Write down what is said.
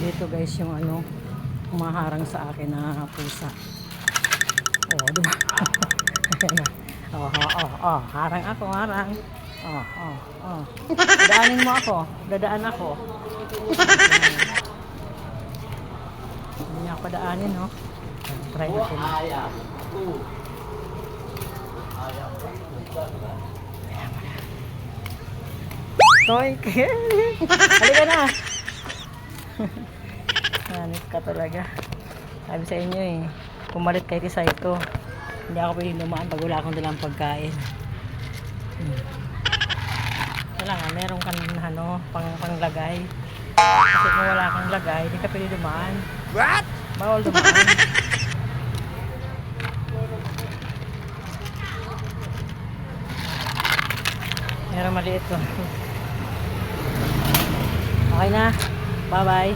Dito guys yung ano, umaharang sa akin na pusa. Oh, diba? Ayan na. Oh, oh, oh, oh. Harang ako, harang. Oh, oh, oh. Dadaanin mo ako. Dadaan ako. Hindi niya ako daanin, no? Try natin. Toy, halika na. Hanip ka talaga. Sabi sa inyo eh, pumalit kay Tisa ito. Hindi ako pwedeng dumaan pag wala akong dalang pagkain. Wala nga, meron kang ano, panglagay. Kasi kung wala kang lagay, hindi ka pwede dumaan. What? Bawal dumaan. Meron maliit to. Okay na. Bye-bye.